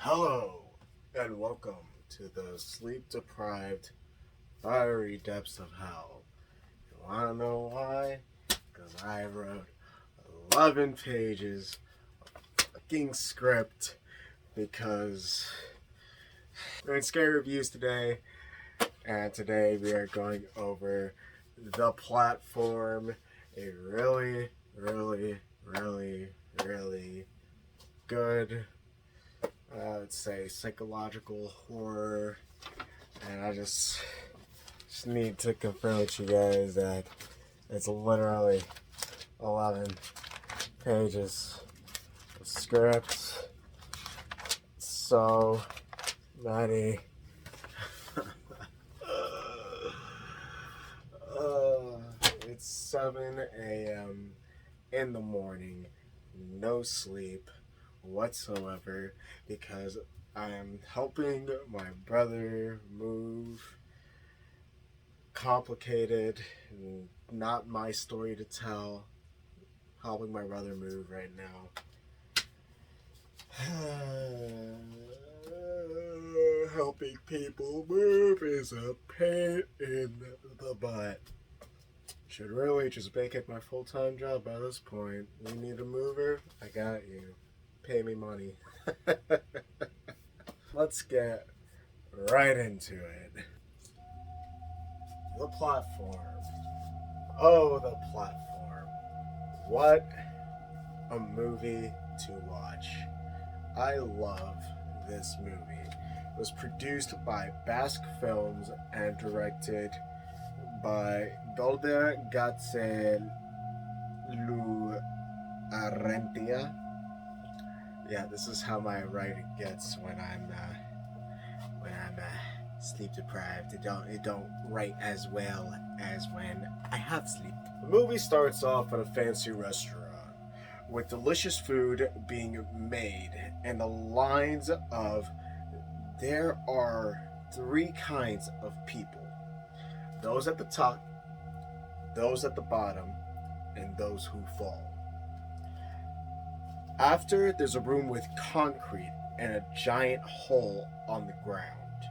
Hello, and welcome to the sleep-deprived, fiery depths of hell. You wanna know why? Because I wrote 11 pages of fucking script because we're in scary reviews today, and today we are going over The Platform, a really good, I would say, psychological horror, and I just need to confirm with you guys that it's literally 11 pages of scripts. So many. It's 7 a.m. in the morning, no sleep whatsoever, because I am helping my brother move. Complicated, not my story to tell. Helping my brother move right now. Helping people move is a pain in the butt. Should really just make it my full-time job by this point. You need a mover? I got you. Pay me money. Let's get right into it. The Platform. Oh, The Platform. What a movie to watch. I love this movie. It was produced by Basque Films and directed by Arrentia. Yeah, this is how my writing gets when I'm sleep deprived. It don't write as well as when I have sleep. The movie starts off at a fancy restaurant with delicious food being made, and the lines of there are 3 kinds of people: those at the top, those at the bottom, and those who fall. After, there's a room with concrete and a giant hole on the ground.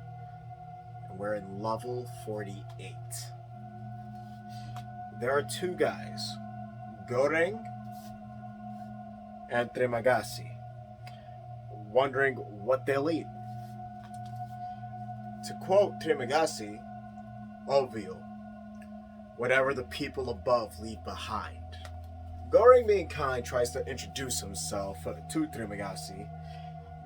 And we're in level 48. There are 2 guys, Goreng and Tremagasi, wondering what they'll eat. To quote Tremagasi, obvio, whatever the people above leave behind. Goreng, being kind, tries to introduce himself to Tremagasi,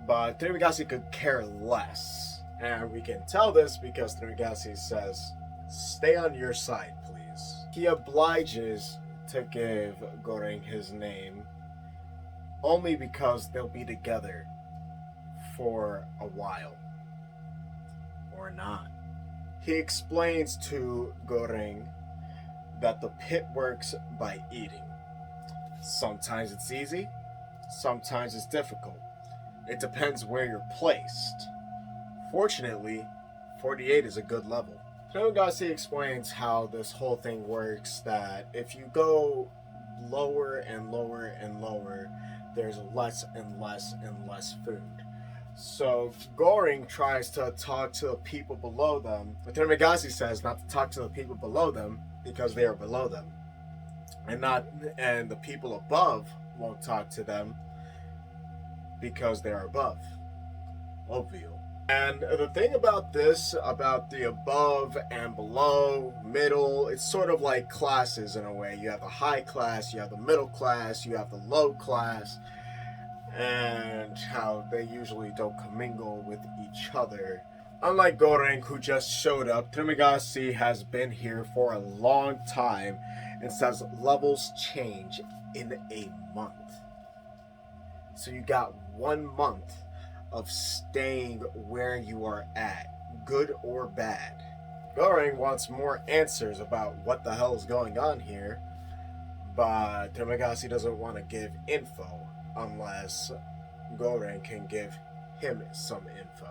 but Tremagasi could care less. And we can tell this because Tremagasi says, "Stay on your side, please." He obliges to give Goreng his name only because they'll be together for a while. Or not. He explains to Goreng that the pit works by eating. Sometimes it's easy, sometimes it's difficult. It depends where you're placed. Fortunately, 48 is a good level. Tremagasi explains how this whole thing works, that if you go lower and lower and lower, there's less and less and less food. So Goreng tries to talk to the people below them, but Tremagasi says not to talk to the people below them because they are below them. And the people above won't talk to them because they are above. Obvio. And the thing about this, about the above and below, middle, it's sort of like classes in a way. You have the high class, you have the middle class, you have the low class, and how they usually don't commingle with each other. Unlike Goreng, who just showed up, Tremagasi has been here for a long time and says levels change in a month. So you got 1 month of staying where you are at, good or bad. Goreng wants more answers about what the hell is going on here, but Tremagasi doesn't want to give info unless Goreng can give him some info.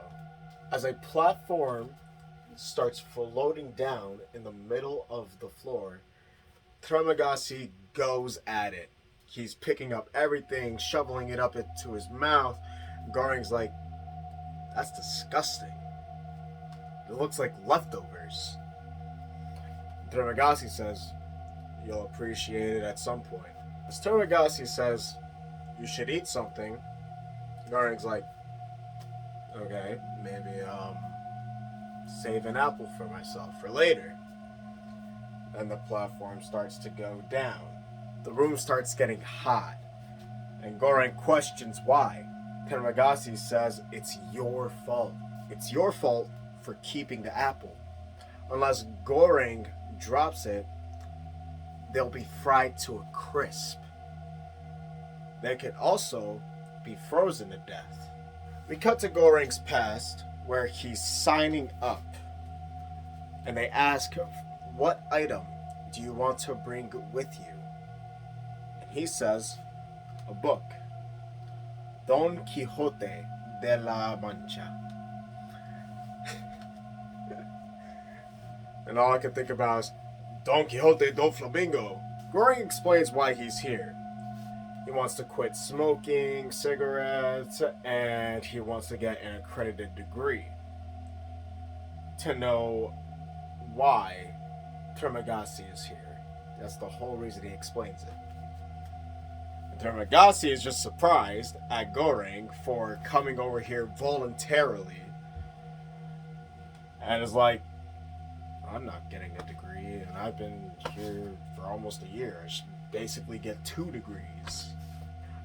As a platform starts floating down in the middle of the floor, Tremagasi goes at it. He's picking up everything, shoveling it up into his mouth. Goreng's like, That's disgusting. It looks like leftovers. Dmeraki says, you'll appreciate it at some point. As Dmeraki says, you should eat something, Goring's like, okay, maybe save an apple for myself for later. And the platform starts to go down. The room starts getting hot, and Goring questions why. Dmeraki says it's your fault. It's your fault for keeping the apple. Unless Goring drops it, they'll be fried to a crisp. They could also be frozen to death. We cut to Goring's past, where he's signing up. And they ask him, what item do you want to bring with you? And he says, a book. Don Quixote de la Mancha. And all I can think about is Don Quixote do Flamingo. Goring explains why he's here. He wants to quit smoking cigarettes, and he wants to get an accredited degree. To know why Dmeraki is here. That's the whole reason he explains it. And Dmeraki is just surprised at Goring for coming over here voluntarily. And is like, I'm not getting a degree, and I've been here for almost a year. I should basically get 2 degrees.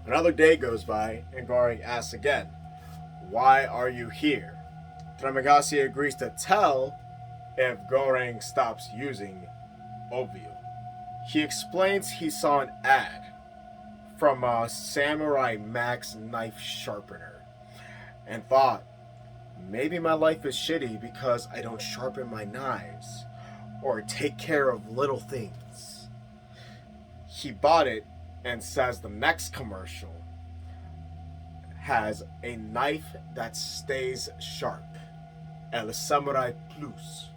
Another day goes by, and Goring asks again, why are you here? Dmeraki agrees to tell if Goring stops using oatmeal. He explains he saw an ad from a Samurai Max knife sharpener and thought, maybe my life is shitty because I don't sharpen my knives or take care of little things. He bought it and says the next commercial has a knife that stays sharp. El Samurai Plus.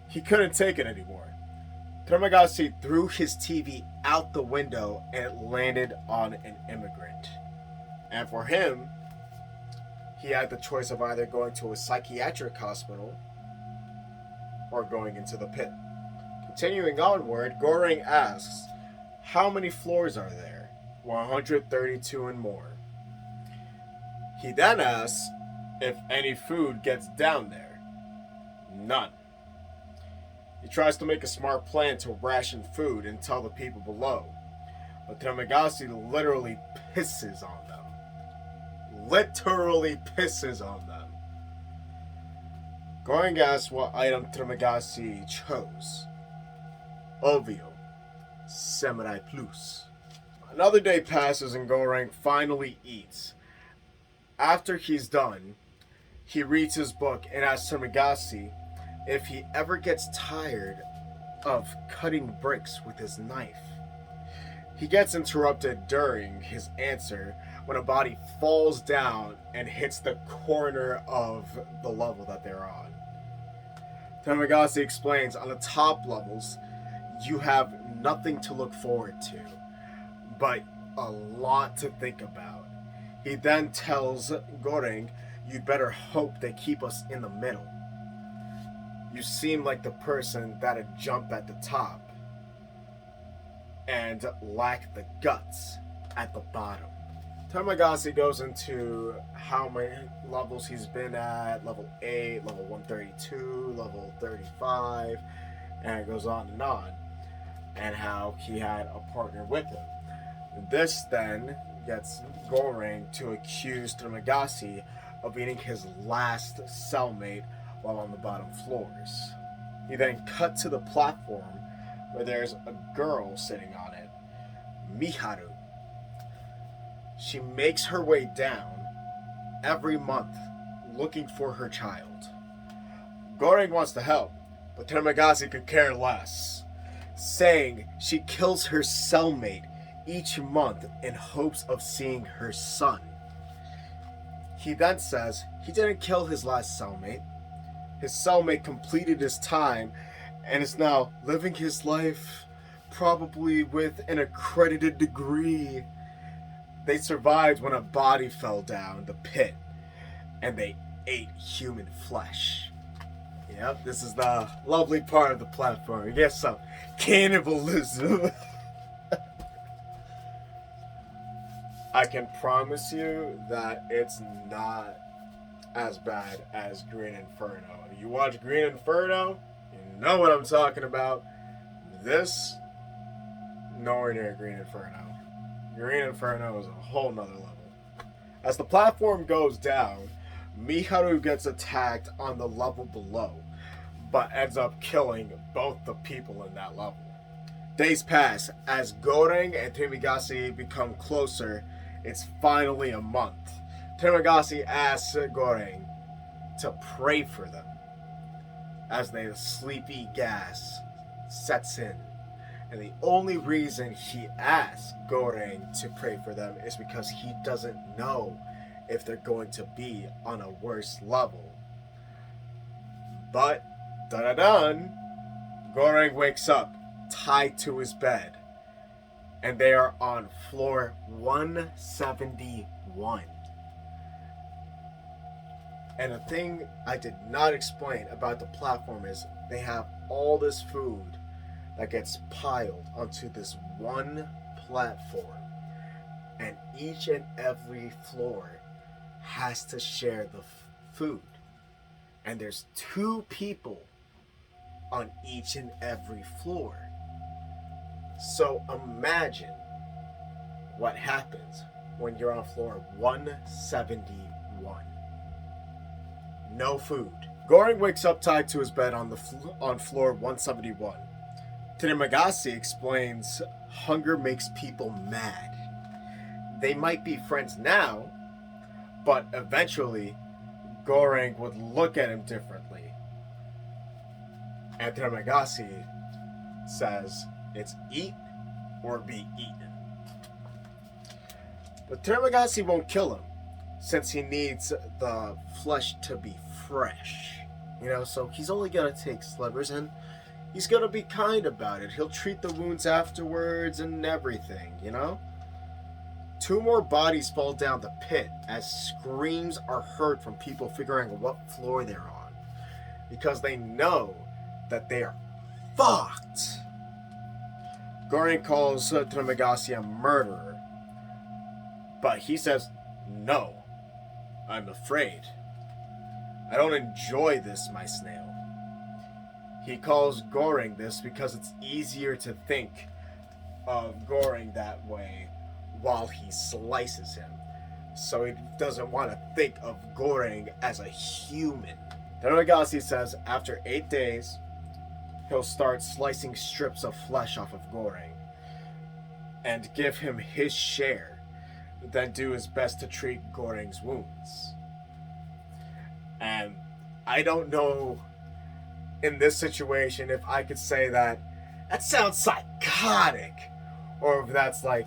He couldn't take it anymore. Dmeraki threw his TV out the window and it landed on an immigrant. And for him, he had the choice of either going to a psychiatric hospital or going into the pit. Continuing onward, Goring asks, how many floors are there? 132 and more. He then asks if any food gets down there. None. He tries to make a smart plan to ration food and tell the people below, but Dmeraki literally pisses on them. Literally pisses on them. Goring asks what item Dmeraki chose. Ovio. Samurai Plus. Another day passes and Goring finally eats. After he's done, he reads his book and asks Dmeraki if he ever gets tired of cutting bricks with his knife. He gets interrupted during his answer when a body falls down and hits the corner of the level that they're on. Dmeraki explains on the top levels, you have nothing to look forward to, but a lot to think about. He then tells Goring, you'd better hope they keep us in the middle. You seem like the person that'd jump at the top and lack the guts at the bottom. Dmeraki goes into how many levels he's been at, level 8, level 132, level 35, and it goes on, and how he had a partner with him. This then gets Goring to accuse Dmeraki of being his last cellmate while on the bottom floors. He then cut to the platform where there's a girl sitting on it, Miharu. She makes her way down every month looking for her child. Goring wants to help, but Dmeraki could care less, saying she kills her cellmate each month in hopes of seeing her son. He then says he didn't kill his last cellmate. His cellmate completed his time and is now living his life, probably with an accredited degree. They survived when a body fell down the pit, and they ate human flesh. Yep, this is the lovely part of the platform. You get some cannibalism. I can promise you that it's not as bad as Green Inferno. If you watch Green Inferno, you know what I'm talking about. This, nowhere near Green Inferno. Green Inferno is a whole nother level. As the platform goes down, Miharu gets attacked on the level below, but ends up killing both the people in that level. Days pass. As Goreng and Trimagasi become closer, it's finally a month. Trimagasi asks Goreng to pray for them as the sleepy gas sets in. And the only reason he asks Goreng to pray for them is because he doesn't know if they're going to be on a worse level. But, da-da-dun, Goreng wakes up, tied to his bed. And they are on floor 171. And the thing I did not explain about the platform is they have all this food that gets piled onto this one platform. And each and every floor has to share the food. And there's 2 people on each and every floor. So imagine what happens when you're on floor 171. No food. Goreng wakes up tied to his bed on floor 171. Trimagasi explains hunger makes people mad. They might be friends now, but eventually Goreng would look at him differently. And Trimagasi says it's eat or be eaten. But Trimagasi won't kill him, since he needs the flesh to be fresh. So he's only gonna take slivers, and he's gonna be kind about it. He'll treat the wounds afterwards and everything, 2 more bodies fall down the pit as screams are heard from people figuring out what floor they're on, because they know that they are fucked. Goreng calls Trimagasi a murderer, but he says, no, I'm afraid. I don't enjoy this, my snail. He calls Goreng this because it's easier to think of Goreng that way while he slices him. So he doesn't want to think of Goreng as a human. Trimagasi says after 8 days, he'll start slicing strips of flesh off of Goreng and give him his share, then do his best to treat Goreng's wounds. And I don't know in this situation if I could say that sounds psychotic, or if that's like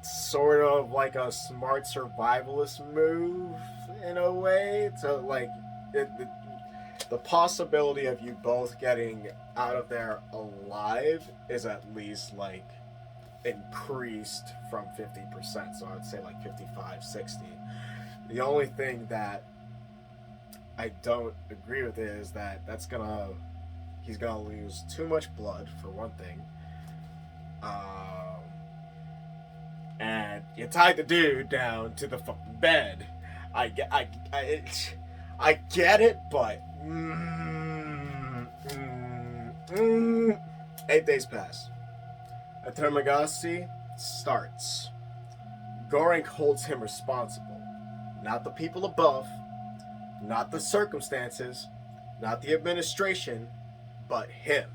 sort of like a smart survivalist move in a way to like the possibility of you both getting out of there alive is at least like increased from 50%, so I would say like 55-60. The only thing that I don't agree with is that he's gonna lose too much blood for one thing, and you tied the dude down to the fucking bed. I get it, but 8 days pass. A Trimagasi starts. Goreng holds him responsible, not the people above, not the circumstances, not the administration, but him.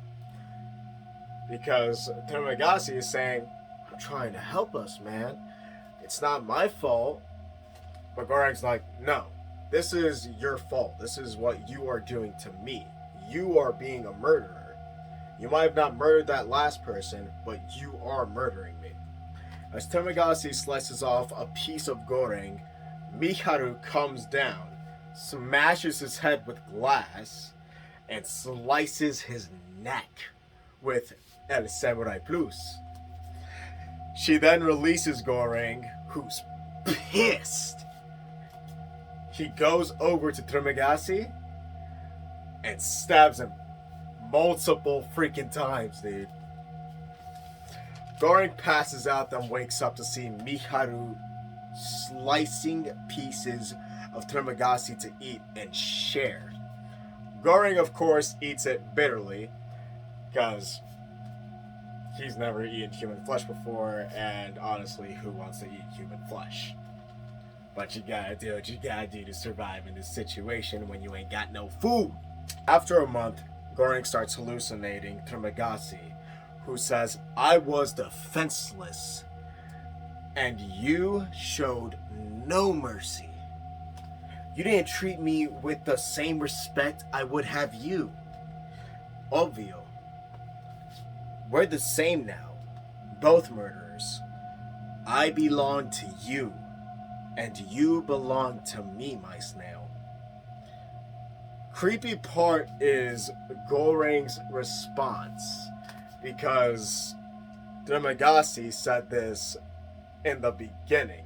Because Trimagasi is saying, I'm trying to help us, man. It's not my fault. But Goreng's like, no, this is your fault. This is what you are doing to me. You are being a murderer. You might have not murdered that last person, but you are murdering me. As Trimagasi slices off a piece of Goreng, Miharu comes down, smashes his head with glass, and slices his neck with El Samurai Plus. She then releases Goreng, who's pissed. He goes over to Trimagasi and stabs him multiple freaking times, dude. Goring passes out, then wakes up to see Miharu slicing pieces of Trimagasi to eat and share. Goring, of course, eats it bitterly because he's never eaten human flesh before, and honestly, who wants to eat human flesh? But you gotta do what you gotta do to survive in this situation when you ain't got no food. After a month, Goring starts hallucinating Trimagasi, who says, I was defenseless, and you showed no mercy. You didn't treat me with the same respect I would have you. Obvio. We're the same now, both murderers. I belong to you, and you belong to me, my snail. Creepy part is Goring's response, because Dmeraki said this in the beginning.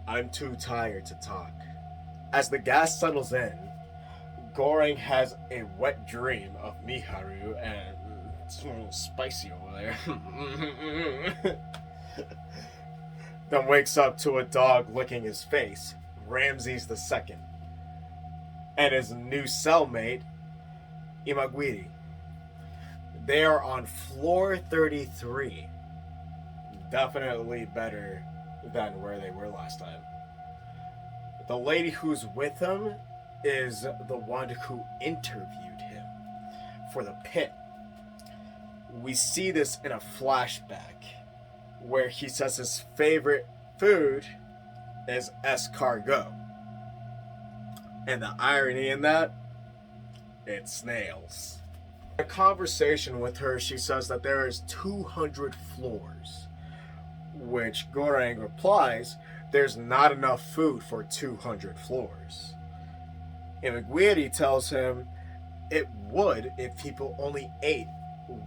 I'm too tired to talk. As the gas settles in, Goring has a wet dream of Miharu, and it's a little spicy over there. Then wakes up to a dog licking his face, Ramses II, and his new cellmate, Imagiri. They are on floor 33. Definitely better than where they were last time. The lady who's with him is the one who interviewed him for the pit. We see this in a flashback where he says his favorite food is escargot. And the irony in that, it's snails. In a conversation with her, she says that there is 200 floors, which Goring replies, there's not enough food for 200 floors. Imagiri tells him it would if people only ate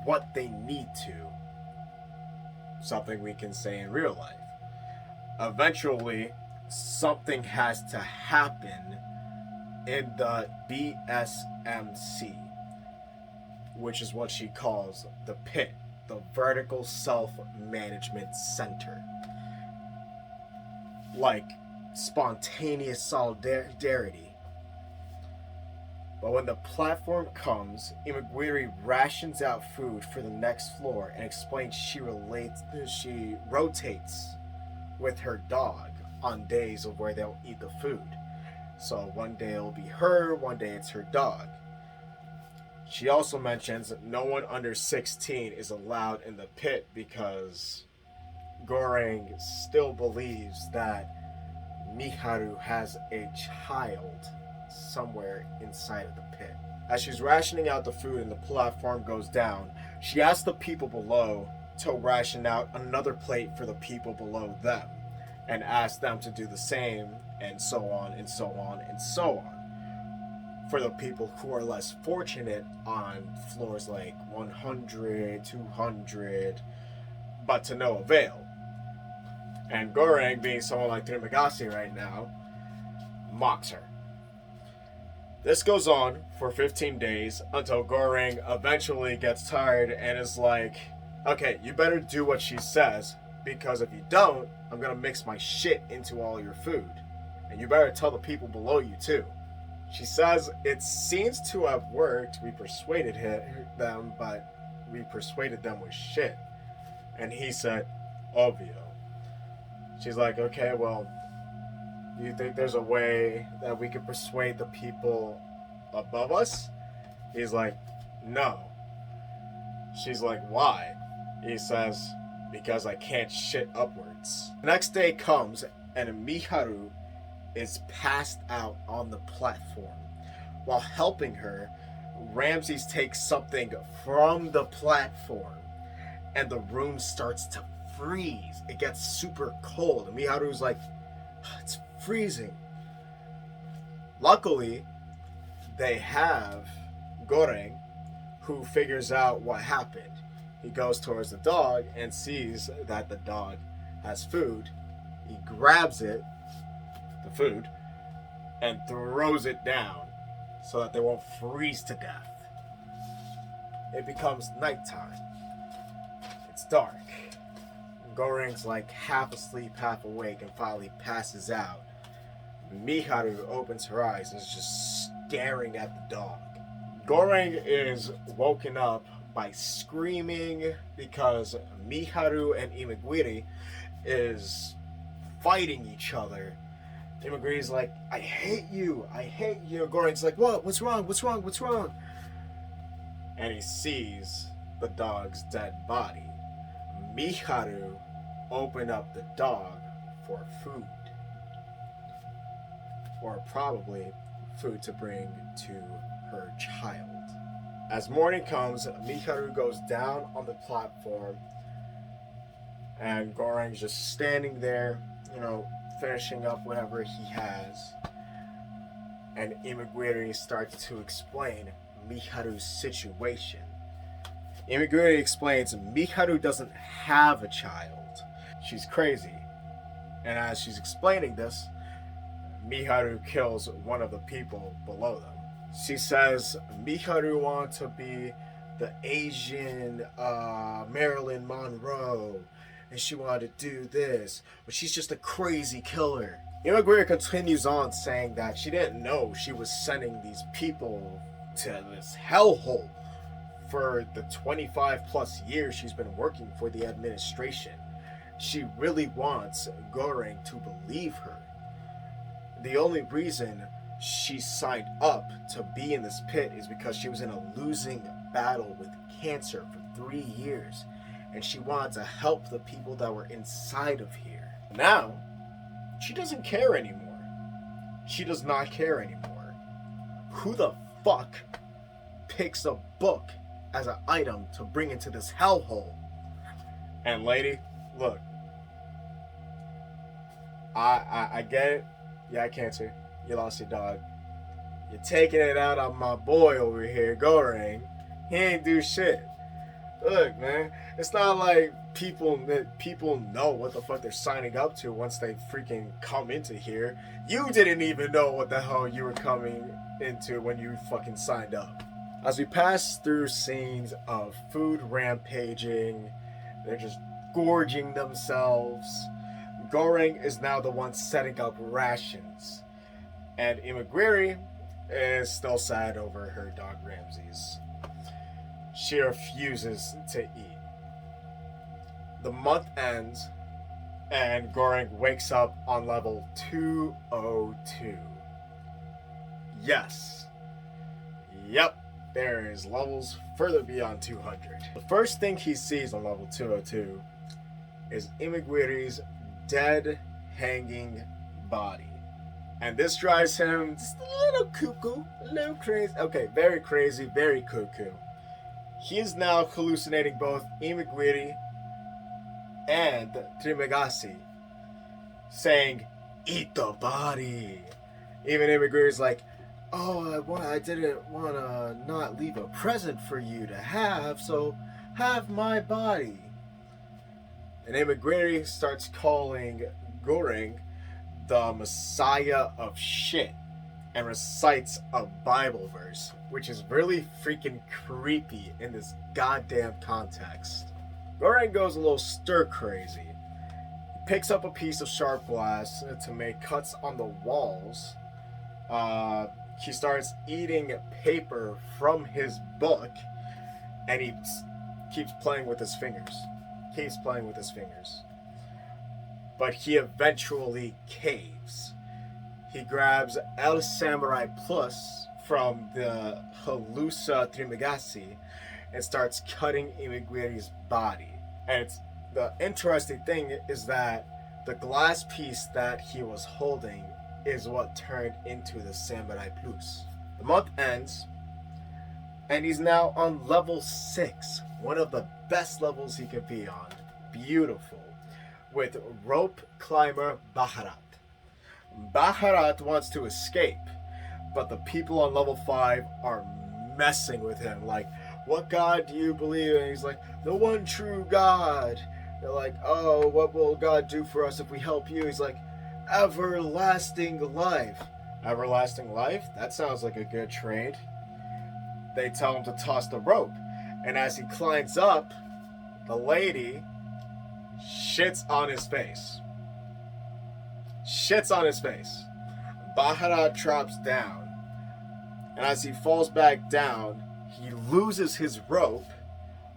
what they need to. Something we can say in real life. Eventually, something has to happen in the BSMC, which is what she calls the pit, the Vertical Self-Management Center. Like spontaneous solidarity. But when the platform comes, Imagiri rations out food for the next floor and explains she rotates with her dog on days of where they'll eat the food. So one day it'll be her, one day it's her dog. She also mentions that no one under 16 is allowed in the pit because Goring still believes that Miharu has a child somewhere inside of the pit. As she's rationing out the food and the platform goes down, she asks the people below to ration out another plate for the people below them and asks them to do the same, and so on and so on and so on. For the people who are less fortunate on floors like 100, 200, but to no avail. And Goring, being someone like Dmeraki right now, mocks her. This goes on for 15 days until Goring eventually gets tired and is like, okay, you better do what she says, because if you don't, I'm gonna mix my shit into all your food. And you better tell the people below you too. She says it seems to have worked. We persuaded them, but we persuaded them with shit. And he said, obvio. She's like, okay, well, do you think there's a way that we could persuade the people above us? He's like, no. She's like, why? He says, because I can't shit upwards. The next day comes, and Miharu is passed out on the platform. While helping her, Ramses takes something from the platform, and the room starts to freeze. It gets super cold, and Miharu's like, it's freezing. Luckily, they have Goring, who figures out what happened. He goes towards the dog and sees that the dog has food. He grabs it, the food, and throws it down so that they won't freeze to death. It becomes nighttime. It's dark. Goreng's like half asleep, half awake, and finally passes out. Miharu opens her eyes and is just staring at the dog. Goreng is woken up by screaming because Miharu and Imagiri is fighting each other. Imagiri's like, I hate you. Goreng's like, what? What's wrong? And he sees the dog's dead body. Miharu opened up the dog for food. Or probably food to bring to her child. As morning comes, Miharu goes down on the platform and Goreng's just standing there, finishing up whatever he has. And Imagiri starts to explain Miharu's situation. Imagiri explains Miharu doesn't have a child. She's crazy. And as she's explaining this, Miharu kills one of the people below them. She says Miharu wants to be the Asian Marilyn Monroe, and she wanted to do this, but she's just a crazy killer. Imagiri continues on saying that she didn't know she was sending these people to this hellhole for the 25 plus years she's been working for the administration. She really wants Goreng to believe her. The only reason she signed up to be in this pit is because she was in a losing battle with cancer for 3 years, and she wanted to help the people that were inside of here. Now, she doesn't care anymore. She does not care anymore. Who the fuck picks a book as an item to bring into this hellhole? And lady, look, I get it. Yeah, cancer. You lost your dog. You're taking it out on my boy over here, Goreng. He ain't do shit. Look, man, it's not like people know what the fuck they're signing up to once they freaking come into here. You didn't even know what the hell you were coming into when you fucking signed up. As we pass through scenes of food rampaging, they're just gorging themselves. Goreng is now the one setting up rations, and Imagiri is still sad over her dog Ramses. She refuses to eat. The month ends, and Goreng wakes up on level 202. Yes. Yep, there is levels further beyond 200. The first thing he sees on level 202 is Imagiri's dead, hanging body. And this drives him just a little cuckoo, a little crazy. Okay, very crazy, very cuckoo. He is now hallucinating both Imagiri and Trimagasi, saying, eat the body. Even Imagiri is like, oh, I didn't want to not leave a present for you to have, so have my body. And Imagiri starts calling Goreng the Messiah of shit and recites a Bible verse, which is really freaking creepy in this goddamn context. Goreng goes a little stir crazy. He picks up a piece of sharp glass to make cuts on the walls. He starts eating paper from his book, and he keeps playing with his fingers. But he eventually caves. He grabs El Samurai Plus from the Halusa Trimagasi and starts cutting Imagiri's body. And the interesting thing is that the glass piece that he was holding is what turned into the Samurai Plus. The month ends, and he's now on level 6, one of the best levels he could be on. Beautiful. With rope climber Baharat. Baharat wants to escape, but the people on level 5 are messing with him. Like, what God do you believe in? He's like, the one true God. They're like, oh, what will God do for us if we help you? He's like, everlasting life. Everlasting life? That sounds like a good trade. They tell him to toss the rope. And as he climbs up, the lady shits on his face. Shits on his face. Baharat drops down. And as he falls back down, he loses his rope,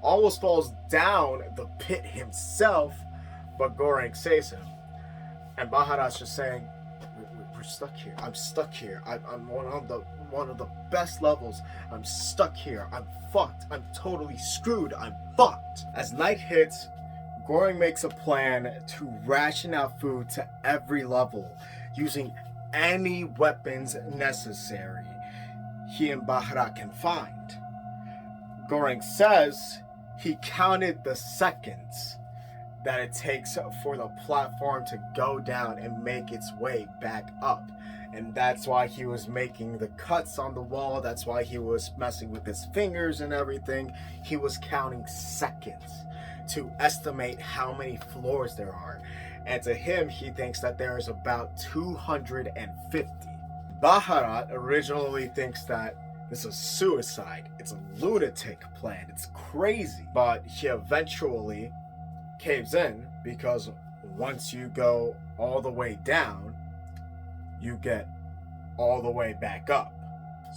almost falls down the pit himself, but Goreng saves him. And Baharat's just saying, we're stuck here. I'm stuck here. I'm one of the best levels. I'm stuck here. I'm fucked. I'm totally screwed. I'm fucked. As night hits, Goreng makes a plan to ration out food to every level, using any weapons necessary he and Baharat can find. Goreng says he counted the seconds that it takes for the platform to go down and make its way back up. And that's why he was making the cuts on the wall. That's why he was messing with his fingers and everything. He was counting seconds to estimate how many floors there are. And to him, he thinks that there is about 250. Baharat originally thinks that this is suicide. It's a lunatic plan. It's crazy. But he eventually caves in, because once you go all the way down, you get all the way back up.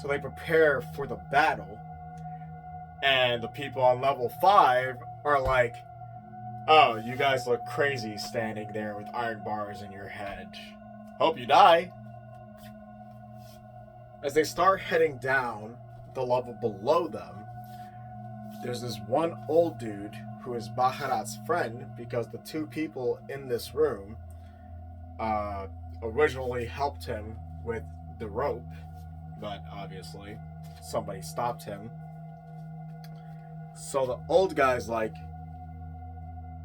So they prepare for the battle, and the people on level 5 are like, oh, you guys look crazy standing there with iron bars in your head. Hope you die. As they start heading down the level below them, there's this one old dude who is Baharat's friend, because the two people in this room originally helped him with the rope, but obviously somebody stopped him. So the old guy's like,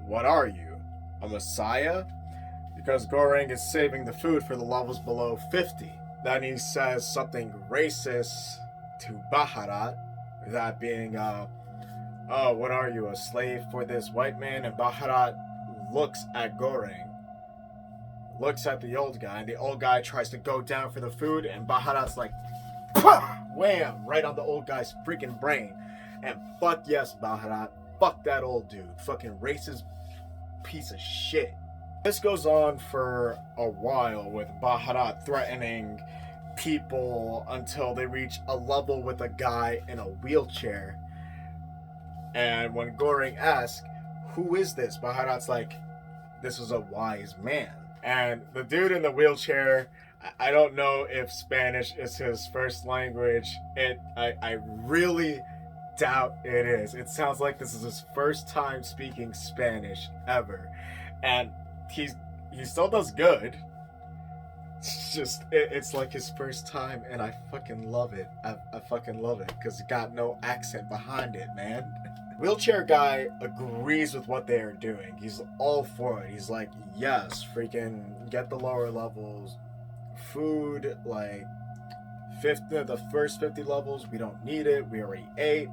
what are you, a messiah? Because Goreng is saving the food for the levels below 50. Then he says something racist to Baharat, that being, oh, what are you, a slave for this white man? And Baharat looks at Goreng, looks at the old guy, and the old guy tries to go down for the food, and Baharat's like, wham, right on the old guy's freaking brain. And fuck yes, Baharat, fuck that old dude, fucking racist piece of shit. This goes on for a while, with Baharat threatening people until they reach a level with a guy in a wheelchair. And when Goreng asks, who is this? Baharat's like, this is a wise man. And the dude in the wheelchair, I don't know if Spanish is his first language. I really doubt it is. It sounds like this is his first time speaking Spanish ever. And he still does good. It's just, it's like his first time, and I fucking love it. I fucking love it, because it got no accent behind it, man. Wheelchair guy agrees with what they are doing. He's all for it. He's like, yes, freaking get the lower levels. Food, like, the first 50 levels, we don't need it. We already ate.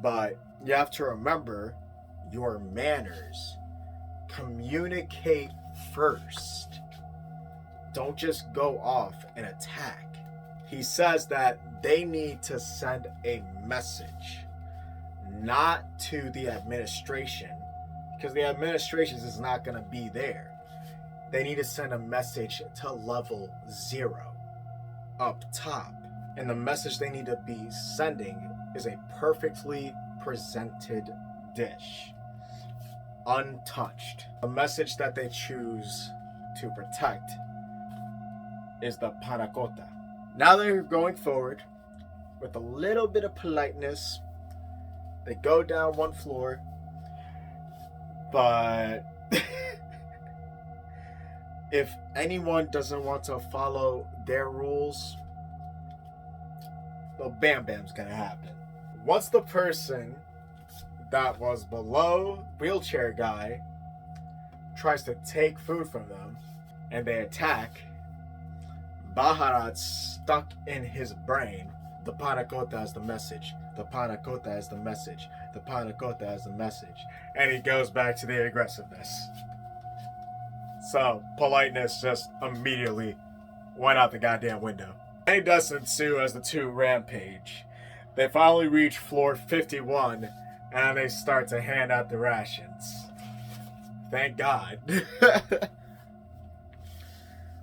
But you have to remember your manners. Communicate first. Don't just go off and attack. He says that they need to send a message, not to the administration, because the administration is not going to be there. They need to send a message to level 0 up top. And the message they need to be sending is a perfectly presented dish, untouched. The message that they choose to protect is the panna cotta. Now they're going forward with a little bit of politeness. They go down one floor, but if anyone doesn't want to follow their rules, well, bam bam's gonna happen. Once the person that was below wheelchair guy tries to take food from them and they attack, Baharat's stuck in his brain. The panna cotta is the message. The panna cotta is the message. The panna cotta is the message. And he goes back to the aggressiveness. So politeness just immediately went out the goddamn window. Any does ensue as the two rampage. They finally reach floor 51 and they start to hand out the rations. Thank God.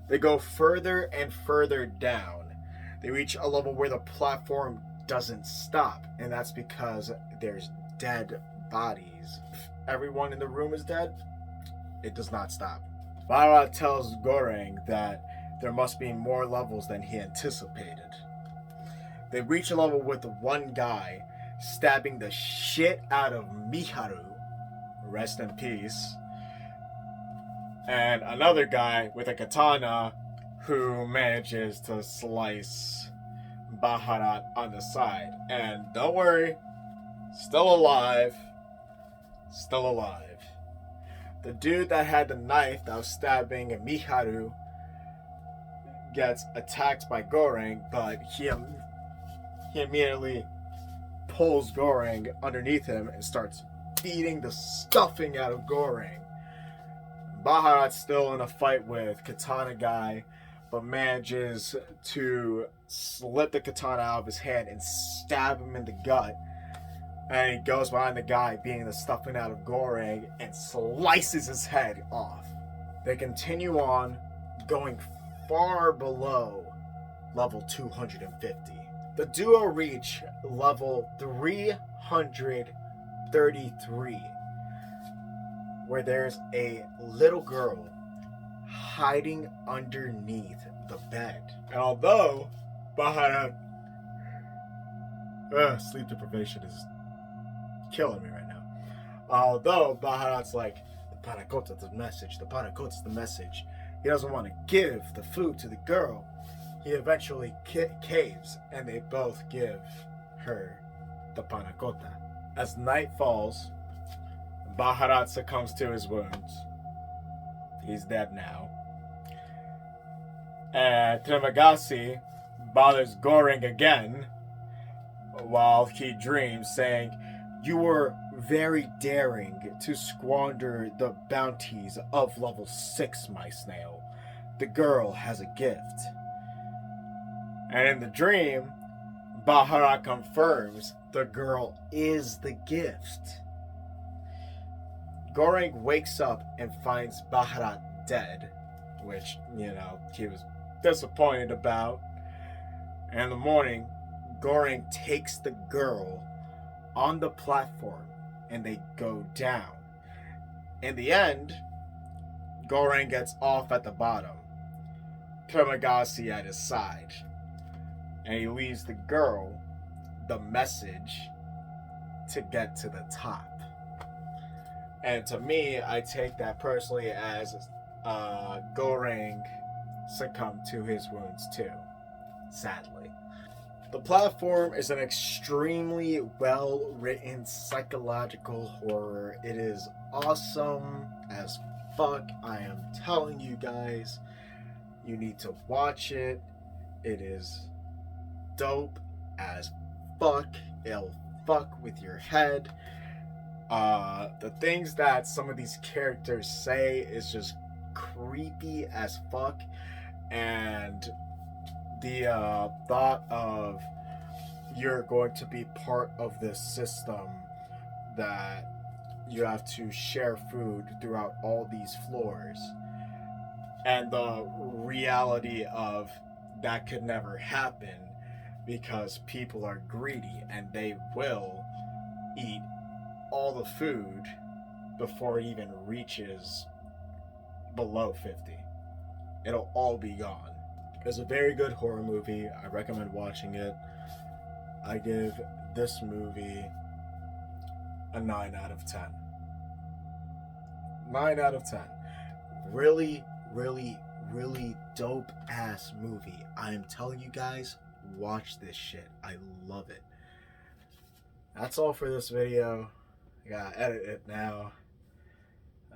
They go further and further down. They reach a level where the platform doesn't stop, and that's because there's dead bodies. If everyone in the room is dead, it does not stop. Baharat tells Goreng that there must be more levels than he anticipated. They reach a level with one guy stabbing the shit out of Miharu, rest in peace, and another guy with a katana who manages to slice Baharat on the side. And don't worry, still alive. Still alive. The dude that had the knife that was stabbing Miharu gets attacked by Goreng, but he immediately pulls Goreng underneath him and starts beating the stuffing out of Goreng. Baharat's still in a fight with Katana guy, but manages to slip the katana out of his hand and stab him in the gut. And he goes behind the guy beating the stuffing out of Goreng and slices his head off. They continue on, going far below level 250. The duo reach level 333, where there's a little girl hiding underneath the bed. And although Baharat, sleep deprivation is killing me right now. Although Baharat's like, the Panacota's the message, the Panacota's the message. He doesn't want to give the food to the girl. He eventually caves, and they both give her the Panacota. As night falls, Baharat succumbs to his wounds. He's dead now. And Trimagasi bothers Goreng again while he dreams, saying, "You were very daring to squander the bounties of level 6, my snail. The girl has a gift." And in the dream, Baharat confirms the girl is the gift. Goreng wakes up and finds Baharat dead, which, he was disappointed about. And in the morning, Goreng takes the girl on the platform and they go down. In the end, Goreng gets off at the bottom, Trimagasi at his side, and he leaves the girl the message to get to the top. And to me, I take that personally as Goreng succumbed to his wounds too, sadly. The platform is an extremely well-written psychological horror. It is awesome as fuck. I am telling you guys, you need to watch it. It is dope as fuck. It'll fuck with your head. The things that some of these characters say is just creepy as fuck, and the thought of you're going to be part of this system that you have to share food throughout all these floors, and the reality of that could never happen because people are greedy and they will eat all the food before it even reaches below 50. It'll all be gone. It's a very good horror movie. I recommend watching it. I give this movie a 9 out of 10. 9 out of 10. Really, really, really dope ass movie. I am telling you guys, watch this shit. I love it. That's all for this video. I gotta edit it now.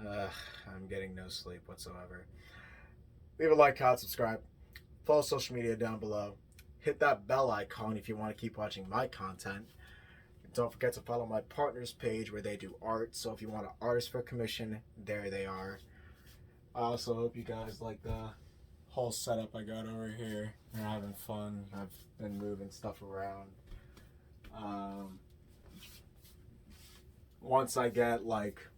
I'm getting no sleep whatsoever. Leave a like, comment, subscribe. Follow social media down below. Hit that bell icon if you want to keep watching my content. Don't forget to follow my partner's page where they do art. So if you want an artist for commission, there they are. I also hope you guys like the whole setup I got over here. We're having fun. I've been moving stuff around. Once I get like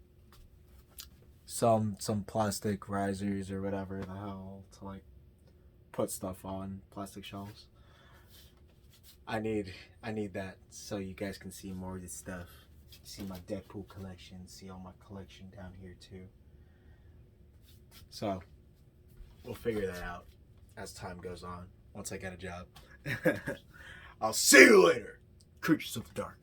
some plastic risers or whatever the hell to like put stuff on plastic shelves. I need that so you guys can see more of this stuff. See my Deadpool collection, see all my collection down here too. So we'll figure that out as time goes on, once I get a job. I'll see you later, creatures of the dark.